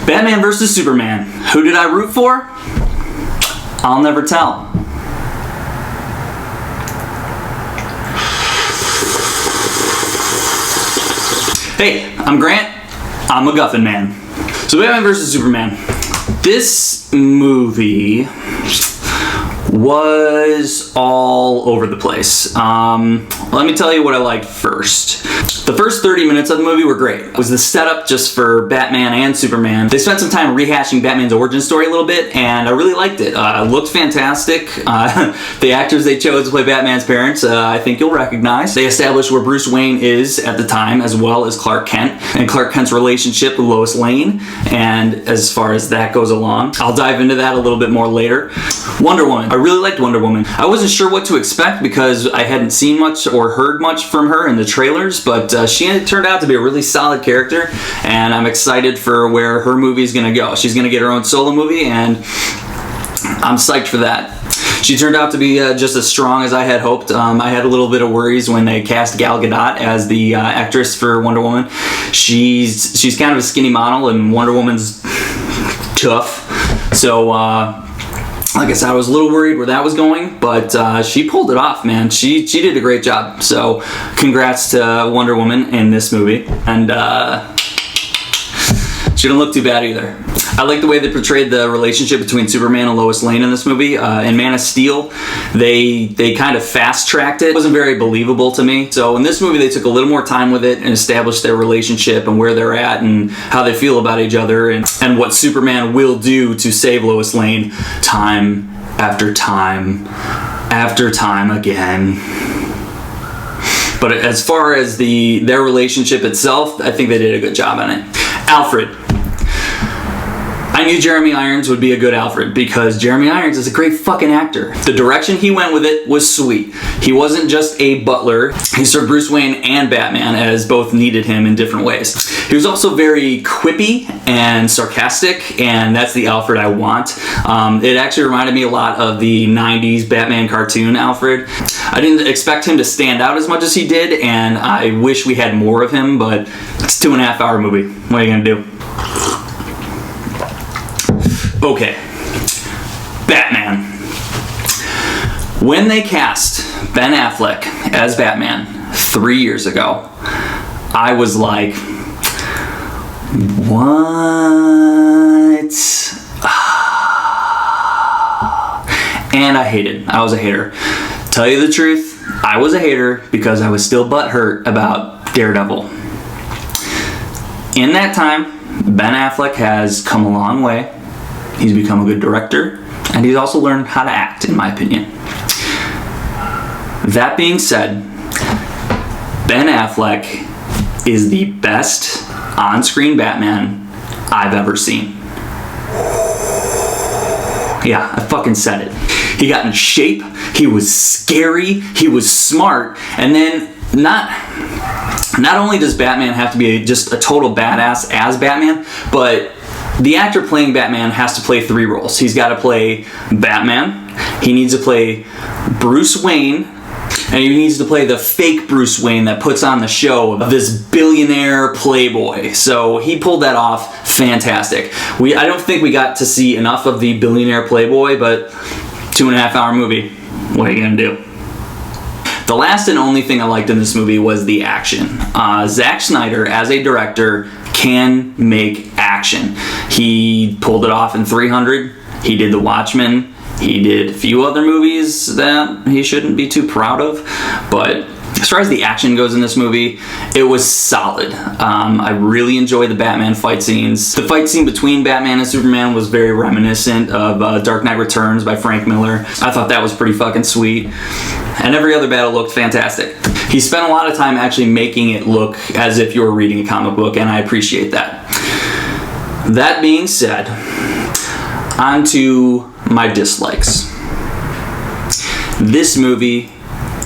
Batman vs. Superman. Who did I root for? I'll never tell. Hey, I'm Grant. I'm a Guffin man. So Batman vs. Superman. This movie was all over the place. Let me tell you what I liked first. The first 30 minutes of the movie were great. It was the setup just for Batman and Superman. They spent some time rehashing Batman's origin story a little bit, and I really liked it. It looked fantastic. The actors they chose to play Batman's parents, I think you'll recognize. They established where Bruce Wayne is at the time, as well as Clark Kent, and Clark Kent's relationship with Lois Lane, and as far as that goes along. I'll dive into that a little bit more later. Wonder Woman. I really liked Wonder Woman. I wasn't sure what to expect because I hadn't seen much or heard much from her in the trailers, but she turned out to be a really solid character, and I'm excited for where her movie is going to go. She's going to get her own solo movie, and I'm psyched for that. She turned out to be just as strong as I had hoped. I had a little bit of worries when they cast Gal Gadot as the actress for Wonder Woman. She's kind of a skinny model, and Wonder Woman's tough. So, like I said, I was a little worried where that was going, but she pulled it off, man. She did a great job. So, congrats to Wonder Woman in this movie, and she didn't look too bad either. I like the way they portrayed the relationship between Superman and Lois Lane in this movie. In Man of Steel, they kind of fast-tracked it. It wasn't very believable to me. So in this movie, they took a little more time with it and established their relationship and where they're at and how they feel about each other and what Superman will do to save Lois Lane time after time after time again. But as far as their relationship itself, I think they did a good job on it. Alfred. I knew Jeremy Irons would be a good Alfred because Jeremy Irons is a great fucking actor. The direction he went with it was sweet. He wasn't just a butler. He served Bruce Wayne and Batman as both needed him in different ways. He was also very quippy and sarcastic, and that's the Alfred I want. It actually reminded me a lot of the 90s Batman cartoon Alfred. I didn't expect him to stand out as much as he did, and I wish we had more of him, but it's a 2.5 hour movie. What are you gonna do? Okay, Batman. When they cast Ben Affleck as Batman 3 years ago, I was like, what? And I hated. I was a hater. Tell you the truth, I was a hater because I was still butthurt about Daredevil. In that time, Ben Affleck has come a long way. He's become a good director, and he's also learned how to act, in my opinion. That being said, Ben Affleck is the best on-screen Batman I've ever seen. Yeah, I fucking said it. He got in shape, he was scary, he was smart, and then not only does Batman have to be just a total badass as Batman, but the actor playing Batman has to play 3 roles. He's got to play Batman, he needs to play Bruce Wayne, and he needs to play the fake Bruce Wayne that puts on the show of this billionaire playboy. So he pulled that off fantastic. I don't think we got to see enough of the billionaire playboy, but 2.5 hour movie. What are you gonna do? The last and only thing I liked in this movie was the action. Zack Snyder, as a director, can make action. He pulled it off in 300. He did The Watchmen. He did a few other movies that he shouldn't be too proud of. But as far as the action goes in this movie, it was solid. I really enjoyed the Batman fight scenes. The fight scene between Batman and Superman was very reminiscent of Dark Knight Returns by Frank Miller. I thought that was pretty fucking sweet. And every other battle looked fantastic. He spent a lot of time actually making it look as if you were reading a comic book, and I appreciate that. That being said, on to my dislikes. This movie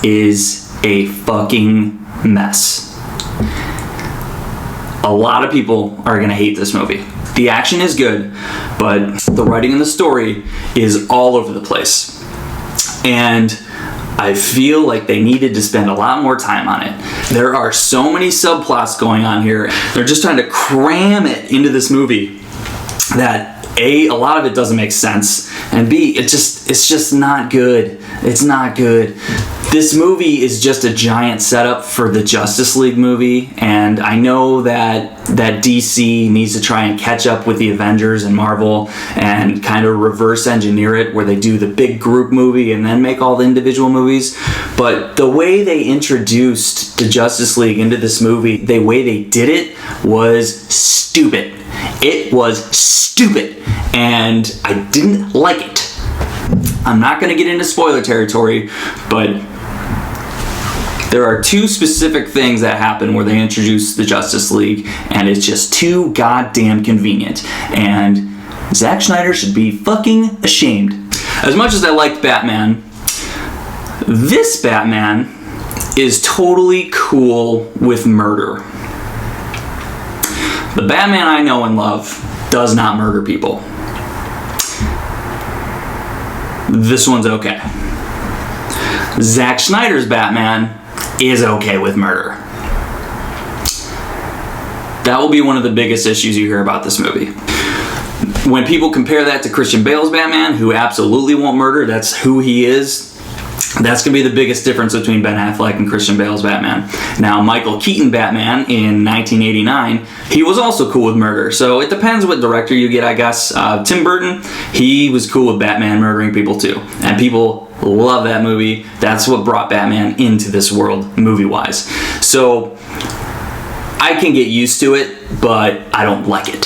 is a fucking mess. A lot of people are gonna hate this movie. The action is good, but the writing and the story is all over the place. And I feel like they needed to spend a lot more time on it. There are so many subplots going on here. They're just trying to cram it into this movie. that A, a lot of it doesn't make sense, and B, it's just not good. It's not good. This movie is just a giant setup for the Justice League movie, and I know that DC needs to try and catch up with the Avengers and Marvel and kind of reverse engineer it, where they do the big group movie and then make all the individual movies. But the way they introduced the Justice League into this movie, the way they did it was stupid. It was stupid, and I didn't like it. I'm not going to get into spoiler territory, but there are two specific things that happen where they introduce the Justice League, and it's just too goddamn convenient. And Zack Snyder should be fucking ashamed. As much as I liked Batman, this Batman is totally cool with murder. The Batman I know and love does not murder people. This one's okay. Zack Snyder's Batman is okay with murder. That will be one of the biggest issues you hear about this movie. When people compare that to Christian Bale's Batman, who absolutely won't murder, that's who he is, that's going to be the biggest difference between Ben Affleck and Christian Bale's Batman. Now, Michael Keaton Batman in 1989, he was also cool with murder. So it depends what director you get, I guess. Tim Burton, he was cool with Batman murdering people too. And people love that movie. That's what brought Batman into this world, movie-wise. So I can get used to it, but I don't like it.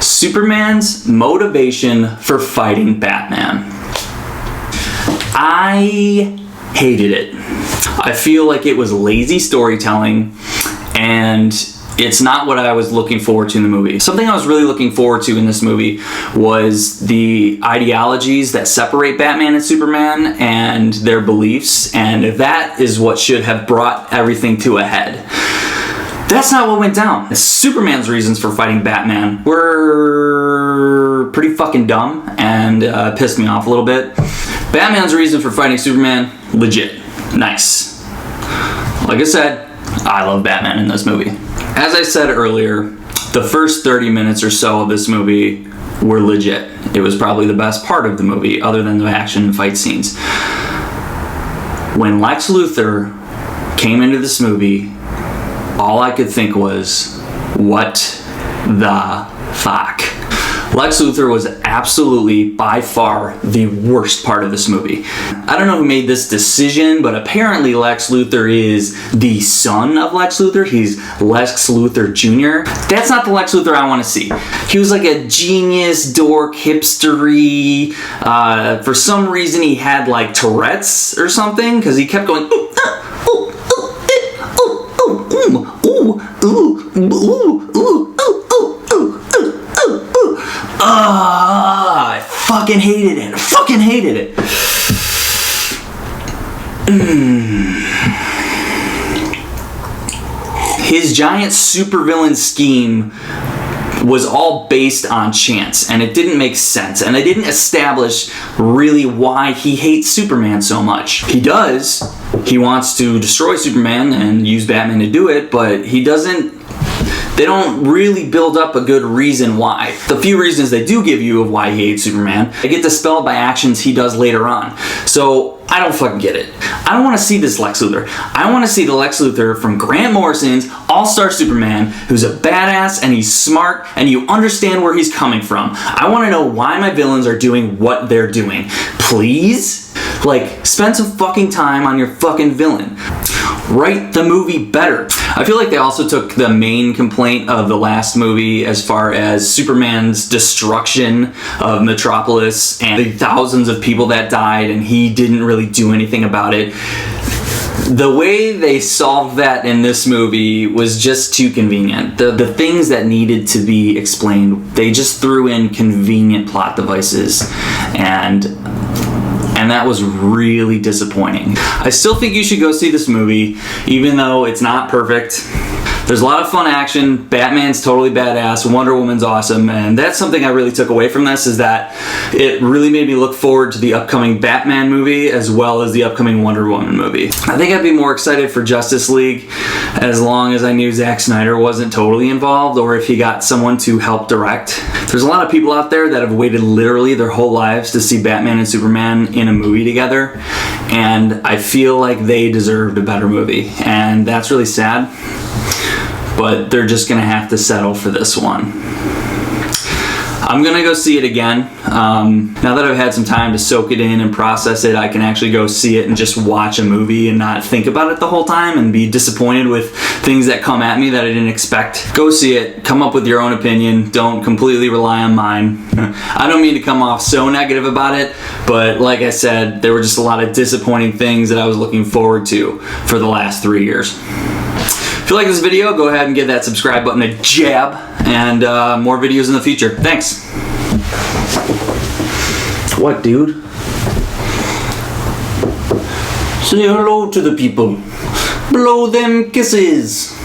Superman's motivation for fighting Batman. I hated it. I feel like it was lazy storytelling, and it's not what I was looking forward to in the movie. Something I was really looking forward to in this movie was the ideologies that separate Batman and Superman and their beliefs, and that is what should have brought everything to a head. That's not what went down. Superman's reasons for fighting Batman were pretty fucking dumb and pissed me off a little bit. Batman's reason for fighting Superman, legit. Nice. Like I said, I love Batman in this movie. As I said earlier, the first 30 minutes or so of this movie were legit. It was probably the best part of the movie, other than the action and fight scenes. When Lex Luthor came into this movie, all I could think was, what the fuck? Lex Luthor was absolutely, by far, the worst part of this movie. I don't know who made this decision, but apparently Lex Luthor is the son of Lex Luthor. He's Lex Luthor Jr. That's not the Lex Luthor I want to see. He was like a genius, dork, hipstery. For some reason, he had like Tourette's or something, because he kept going, ooh, ooh, ooh, ooh, ooh, ooh, ooh, ooh. I fucking hated it. I fucking hated it. His giant supervillain scheme was all based on chance, and it didn't make sense, and it didn't establish really why he hates Superman so much. He does. He wants to destroy Superman and use Batman to do it, but he doesn't. They don't really build up a good reason why. The few reasons they do give you of why he hates Superman, they get dispelled by actions he does later on. So I don't fucking get it. I don't want to see this Lex Luthor. I want to see the Lex Luthor from Grant Morrison's All-Star Superman, who's a badass and he's smart and you understand where he's coming from. I want to know why my villains are doing what they're doing. Please? Like, spend some fucking time on your fucking villain. Write the movie better. I feel like they also took the main complaint of the last movie as far as Superman's destruction of Metropolis and the thousands of people that died, and he didn't really do anything about it. The way they solved that in this movie was just too convenient. The things that needed to be explained, they just threw in convenient plot devices, and that was really disappointing. I still think you should go see this movie, even though it's not perfect. There's a lot of fun action. Batman's totally badass. Wonder Woman's awesome. And that's something I really took away from this, is that it really made me look forward to the upcoming Batman movie as well as the upcoming Wonder Woman movie. I think I'd be more excited for Justice League as long as I knew Zack Snyder wasn't totally involved, or if he got someone to help direct. There's a lot of people out there that have waited literally their whole lives to see Batman and Superman in a movie together, and I feel like they deserved a better movie, and that's really sad, but they're just gonna have to settle for this one. I'm gonna go see it again. Now that I've had some time to soak it in and process it, I can actually go see it and just watch a movie and not think about it the whole time and be disappointed with things that come at me that I didn't expect. Go see it, come up with your own opinion, don't completely rely on mine. I don't mean to come off so negative about it, but like I said, there were just a lot of disappointing things that I was looking forward to for the last 3 years. If you like this video, go ahead and give that subscribe button a jab, and more videos in the future. Thanks. What, dude? Say hello to the people. Blow them kisses.